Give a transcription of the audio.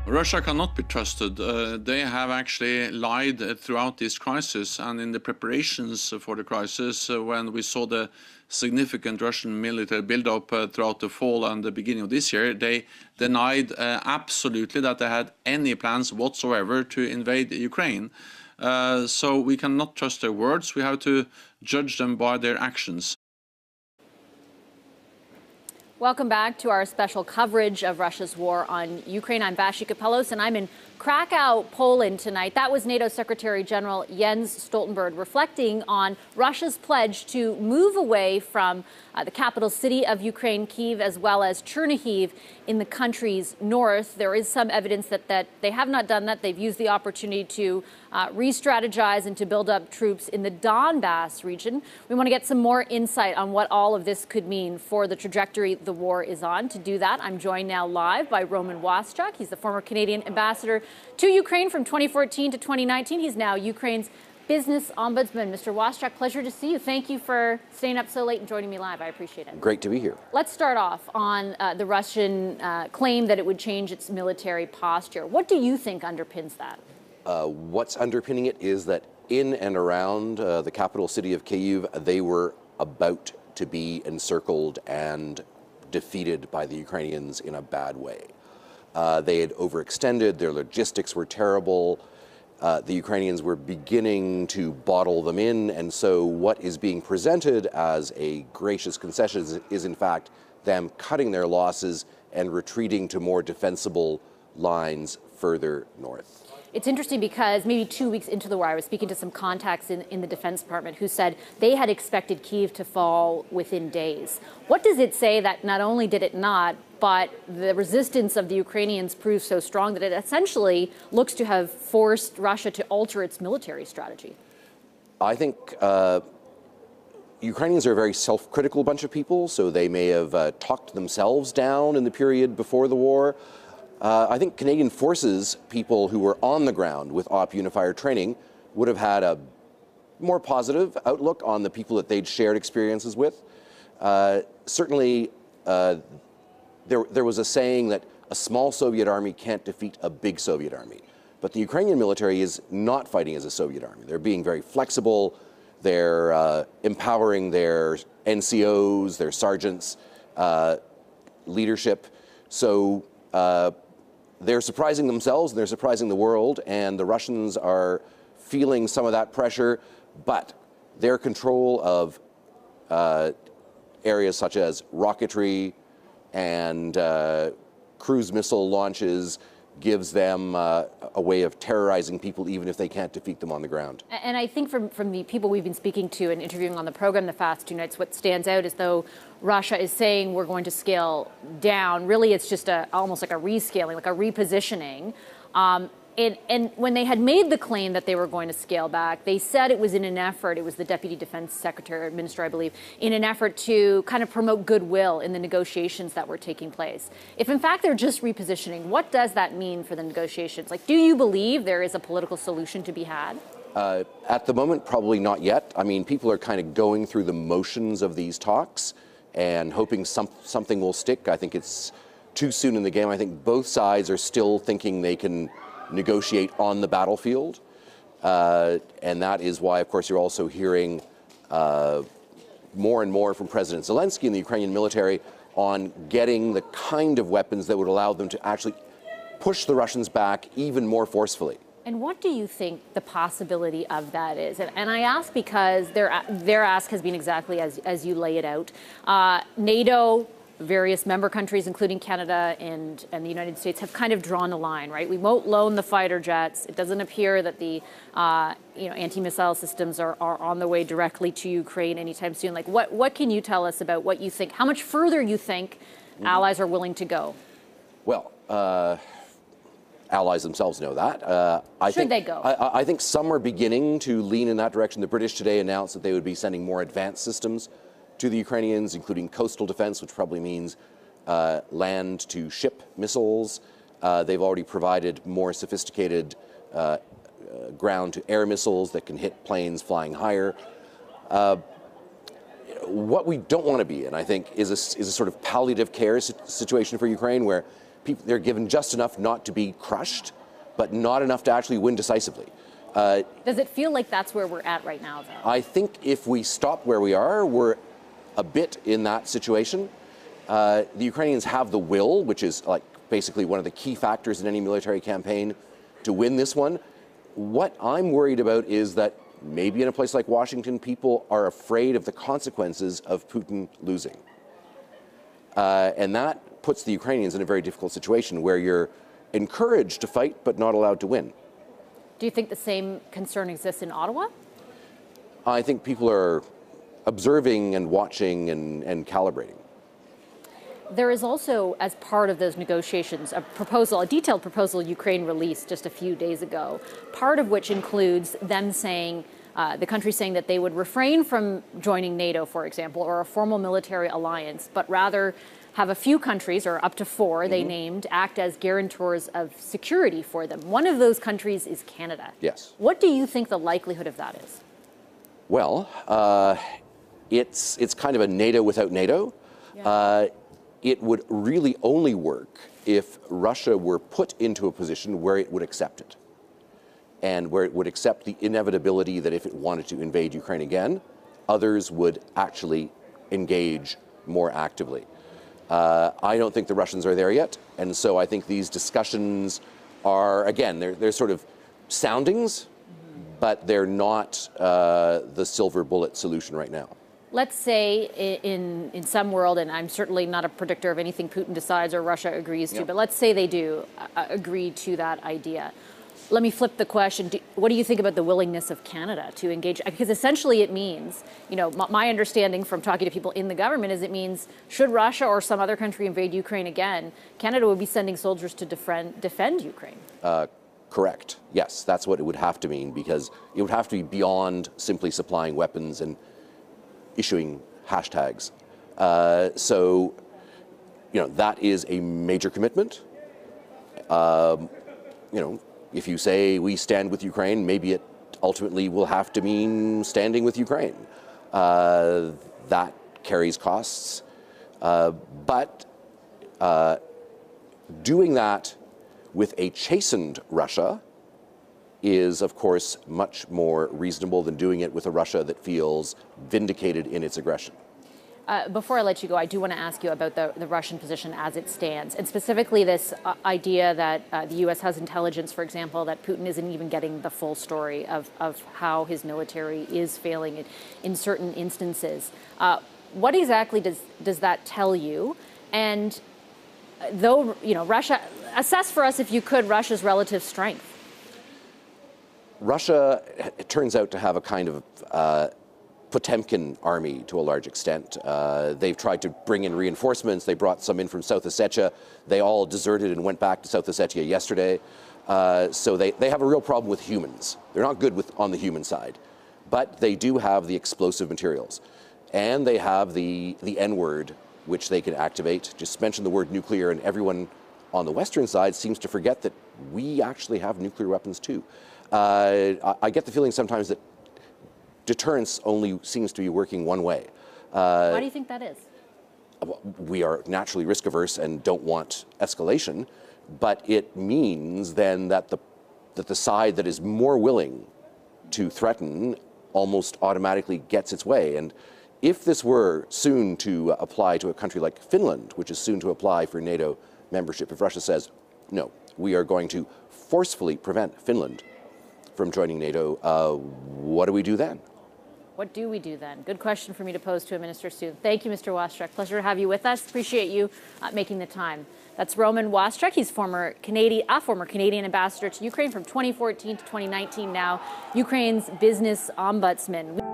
Russia cannot be trusted. They have actually lied throughout this crisis, and in the preparations for the crisis, when we saw the significant Russian military buildup throughout the fall and the beginning of this year, they denied absolutely that they had any plans whatsoever to invade Ukraine. So we cannot trust their words. We have to judge them by their actions. Welcome back to our special coverage of Russia's war on Ukraine. I'm Waschuk, and I'm in Krakow, Poland tonight. That was NATO Secretary General Jens Stoltenberg reflecting on Russia's pledge to move away from the capital city of Ukraine, Kyiv, as well as Chernihiv in the country's north. There is some evidence that they have not done that. They've used the opportunity to re-strategize and to build up troops in the Donbass region. We want to get some more insight on what all of this could mean for the trajectory the war is on. To do that, I'm joined now live by Roman Waschuk. He's the former Canadian ambassador to Ukraine from 2014 to 2019. He's now Ukraine's Business-Ombudsman. Mr. Waschuk, pleasure to see you. Thank you for staying up so late and joining me live. I appreciate it. Great to be here. Let's start off on the Russian claim that it would change its military posture. What do you think underpins that? What's underpinning it is that in and around the capital city of Kyiv, they were about to be encircled and defeated by the Ukrainians in a bad way. They had overextended, their logistics were terrible, the Ukrainians were beginning to bottle them in, and so what is being presented as a gracious concession is in fact them cutting their losses and retreating to more defensible lines further north. It's interesting because maybe 2 weeks into the war, I was speaking to some contacts in the Defense Department who said they had expected Kyiv to fall within days. What does it say that not only did it not, but the resistance of the Ukrainians proved so strong that it essentially looks to have forced Russia to alter its military strategy? I think Ukrainians are a very self-critical bunch of people, so they may have talked themselves down in the period before the war. I think Canadian forces, people who were on the ground with Op Unifier training, would have had a more positive outlook on the people that they'd shared experiences with. Certainly, there was a saying that a small Soviet army can't defeat a big Soviet army. But the Ukrainian military is not fighting as a Soviet army. They're being very flexible. They're empowering their NCOs, their sergeants, leadership. So they're surprising themselves and they're surprising the world, and the Russians are feeling some of that pressure, but their control of areas such as rocketry and cruise missile launches gives them a way of terrorizing people even if they can't defeat them on the ground. And I think from the people we've been speaking to and interviewing on the program the past 2 nights, what stands out is though Russia is saying we're going to scale down, really it's just almost like a rescaling, like a repositioning. And when they had made the claim that they were going to scale back, they said it was in an effort, it was the Deputy Defense Secretary, Minister, I believe, in an effort to kind of promote goodwill in the negotiations that were taking place. If in fact they're just repositioning, what does that mean for the negotiations? Like, do you believe there is a political solution to be had? At the moment, probably not yet. I mean, people are kind of going through the motions of these talks and hoping something will stick. I think it's too soon in the game. I think both sides are still thinking they can negotiate on the battlefield, and that is why, of course, you're also hearing more and more from President Zelensky and the Ukrainian military on getting the kind of weapons that would allow them to actually push the Russians back even more forcefully. And what do you think the possibility of that is? And I ask because their ask has been exactly as you lay it out. NATO, various member countries, including Canada and the United States, have kind of drawn a line, right? We won't loan the fighter jets. It doesn't appear that the anti-missile systems are on the way directly to Ukraine anytime soon. Like, what can you tell us about what you think, how much further you think allies are willing to go? Well, allies themselves know that. Should they go? I think some are beginning to lean in that direction. The British today announced that they would be sending more advanced systems to the Ukrainians, including coastal defense, which probably means land-to-ship missiles. They've already provided more sophisticated ground-to-air missiles that can hit planes flying higher. What we don't want to be in, I think, is a sort of palliative care situation for Ukraine, where they're given just enough not to be crushed, but not enough to actually win decisively. Does it feel like that's where we're at right now, though? I think if we stop where we are, we're a bit in that situation. The Ukrainians have the will, which is like basically one of the key factors in any military campaign, to win this one. What I'm worried about is that maybe in a place like Washington, people are afraid of the consequences of Putin losing. And that puts the Ukrainians in a very difficult situation where you're encouraged to fight but not allowed to win. Do you think the same concern exists in Ottawa? I think people are observing and watching and calibrating. There is also, as part of those negotiations, a detailed proposal Ukraine released just a few days ago, part of which includes them saying, the country saying that they would refrain from joining NATO, for example, or a formal military alliance, but rather have a few countries, or up to 4, they named, act as guarantors of security for them. One of those countries is Canada. Yes. What do you think the likelihood of that is? Well, it's kind of a NATO without NATO. Yeah. It would really only work if Russia were put into a position where it would accept it, and where it would accept the inevitability that if it wanted to invade Ukraine again, others would actually engage more actively. I don't think the Russians are there yet, and so I think these discussions are, again, they're sort of soundings, but they're not the silver bullet solution right now. Let's say in some world, and I'm certainly not a predictor of anything Putin decides or Russia agrees to, but let's say they do agree to that idea. Let me flip the question. What do you think about the willingness of Canada to engage? Because essentially it means, my understanding from talking to people in the government is it means should Russia or some other country invade Ukraine again, Canada would be sending soldiers to defend Ukraine. Correct. Yes, that's what it would have to mean, because it would have to be beyond simply supplying weapons and issuing hashtags. So, that is a major commitment. If you say we stand with Ukraine, maybe it ultimately will have to mean standing with Ukraine. That carries costs. But doing that with a chastened Russia is, of course, much more reasonable than doing it with a Russia that feels vindicated in its aggression. Before I let you go, I do want to ask you about the Russian position as it stands, and specifically this idea that the U.S. has intelligence, for example, that Putin isn't even getting the full story of how his military is failing in certain instances. What exactly does that tell you? And though, Russia, assess for us, if you could, Russia's relative strength. Russia, it turns out to have a kind of Potemkin army to a large extent. They've tried to bring in reinforcements. They brought some in from South Ossetia. They all deserted and went back to South Ossetia yesterday. So they have a real problem with humans. They're not good on the human side. But they do have the explosive materials. And they have the N-word, which they can activate. Just mention the word nuclear, and everyone on the Western side seems to forget that we actually have nuclear weapons too. I get the feeling sometimes that deterrence only seems to be working one way. Why do you think that is? We are naturally risk averse and don't want escalation, but it means then that the side that is more willing to threaten almost automatically gets its way. And if this were soon to apply to a country like Finland, which is soon to apply for NATO membership, if Russia says, no, we are going to forcefully prevent Finland from joining NATO, what do we do then? What do we do then? Good question for me to pose to a minister soon. Thank you, Mr. Waschuk. Pleasure to have you with us. Appreciate you making the time. That's Roman Waschuk. He's a former Canadian ambassador to Ukraine from 2014 to 2019 now, Ukraine's business ombudsman.